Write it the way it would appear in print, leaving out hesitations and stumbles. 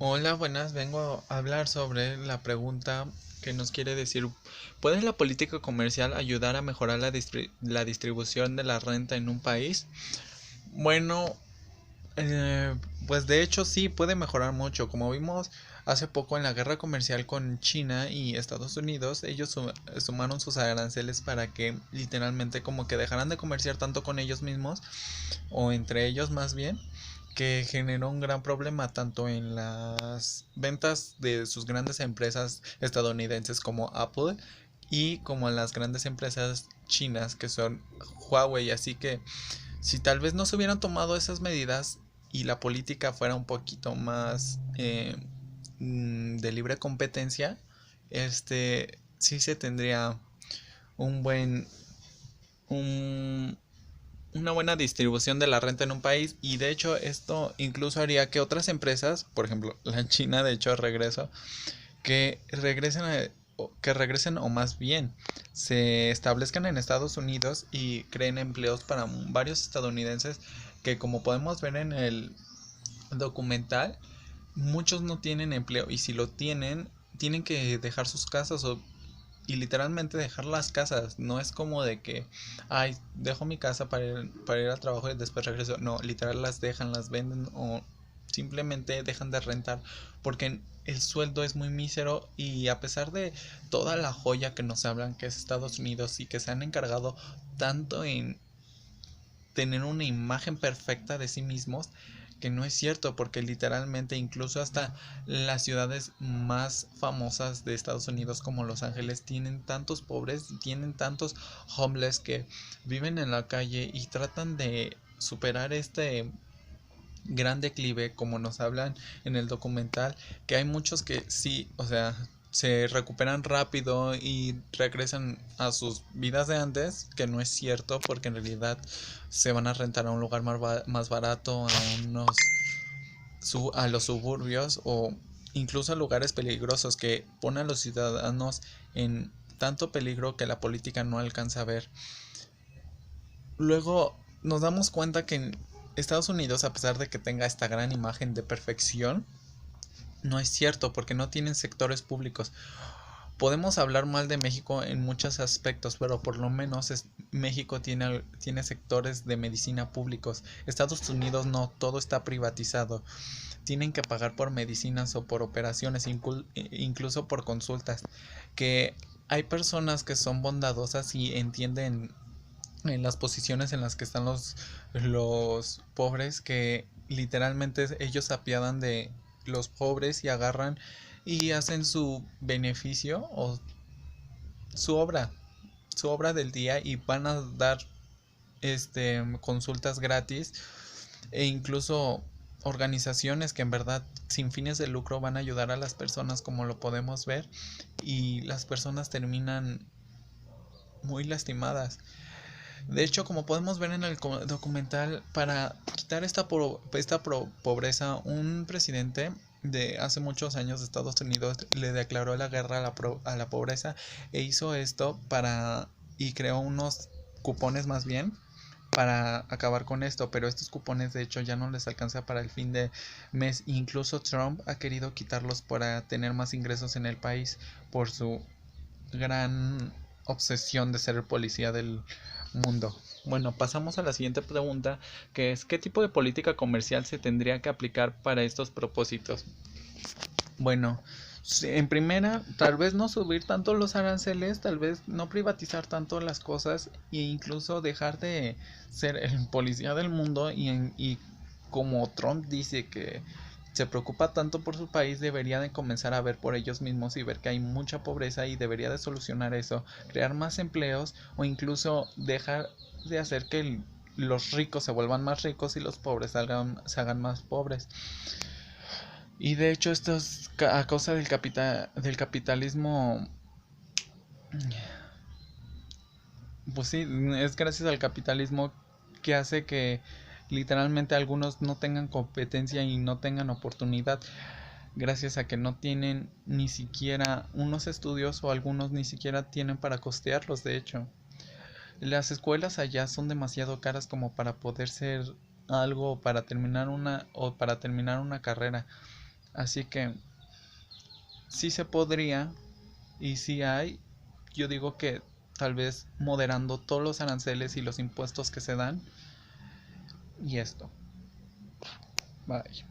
Hola, buenas. Vengo a hablar sobre la pregunta que nos quiere decir, ¿puede la política comercial ayudar a mejorar la distribución de la renta en un país? Bueno, eh, pues de hecho sí puede mejorar mucho. Como vimos hace poco en la guerra comercial con China y Estados Unidos, ellos sumaron sus aranceles para que literalmente como que dejaran de comerciar tanto con ellos mismos o entre ellos más bien, que generó un gran problema tanto en las ventas de sus grandes empresas estadounidenses como Apple y como en las grandes empresas chinas que son Huawei. Así que si tal vez no se hubieran tomado esas medidas y la política fuera un poquito más de libre competencia, sí se tendría un buen un, una buena distribución de la renta en un país, y de hecho esto incluso haría que otras empresas, por ejemplo la China, de hecho regreso, que regresen que regresen o más bien se establezcan en Estados Unidos y creen empleos para varios estadounidenses que, como podemos ver en el documental, muchos no tienen empleo, y si lo tienen tienen que dejar sus casas y literalmente dejar las casas. No es como de que, ay, dejo mi casa para ir al trabajo y después regreso. No, literal las dejan, las venden o simplemente dejan de rentar porque el sueldo es muy mísero, y a pesar de toda la joya que nos hablan que es Estados Unidos y que se han encargado tanto en tener una imagen perfecta de sí mismos, que no es cierto, porque literalmente incluso hasta las ciudades más famosas de Estados Unidos como Los Ángeles tienen tantos pobres, tienen tantos homeless que viven en la calle y tratan de superar este gran declive, como nos hablan en el documental, que hay muchos que sí, o sea, se recuperan rápido y regresan a sus vidas de antes, que no es cierto, porque en realidad se van a rentar a un lugar más barato, a los suburbios o incluso a lugares peligrosos que ponen a los ciudadanos en tanto peligro que la política no alcanza a ver. Luego nos damos cuenta que en Estados Unidos, a pesar de que tenga esta gran imagen de perfección, no es cierto, porque no tienen sectores públicos. Podemos hablar mal de México en muchos aspectos, pero por lo menos México tiene sectores de medicina públicos. Estados Unidos no, todo está privatizado. Tienen que pagar por medicinas o por operaciones, incluso por consultas. Que hay personas que son bondadosas y entienden en las posiciones en las que están los pobres, que literalmente ellos se apiadan de los pobres y agarran y hacen su beneficio o su obra, su obra del día, y van a dar consultas gratis, e incluso organizaciones que en verdad sin fines de lucro van a ayudar a las personas, como lo podemos ver, y las personas terminan muy lastimadas. De hecho, como podemos ver en el documental, para quitar esta pobreza, un presidente de hace muchos años de Estados Unidos le declaró la guerra a la pobreza, e hizo esto y creó unos cupones más bien para acabar con esto, pero estos cupones de hecho ya no les alcanza para el fin de mes. Incluso Trump ha querido quitarlos para tener más ingresos en el país por su gran obsesión de ser el policía del mundo. Bueno, pasamos a la siguiente pregunta, que es: ¿qué tipo de política comercial se tendría que aplicar para estos propósitos? Bueno, en primera, tal vez no subir tanto los aranceles, tal vez no privatizar tanto las cosas, e incluso dejar de ser el policía del mundo, y como Trump dice que se preocupa tanto por su país, debería de comenzar a ver por ellos mismos y ver que hay mucha pobreza y debería de solucionar eso, crear más empleos o incluso dejar de hacer que los ricos se vuelvan más ricos y los pobres se hagan más pobres. Y de hecho esto es a causa del capitalismo. Pues sí, es gracias al capitalismo que hace que literalmente algunos no tengan competencia y no tengan oportunidad, gracias a que no tienen ni siquiera unos estudios, o algunos ni siquiera tienen para costearlos. De hecho, las escuelas allá son demasiado caras como para poder ser algo, para terminar una carrera. Así que sí se podría y sí hay, yo digo que tal vez moderando todos los aranceles y los impuestos que se dan y esto. Bye.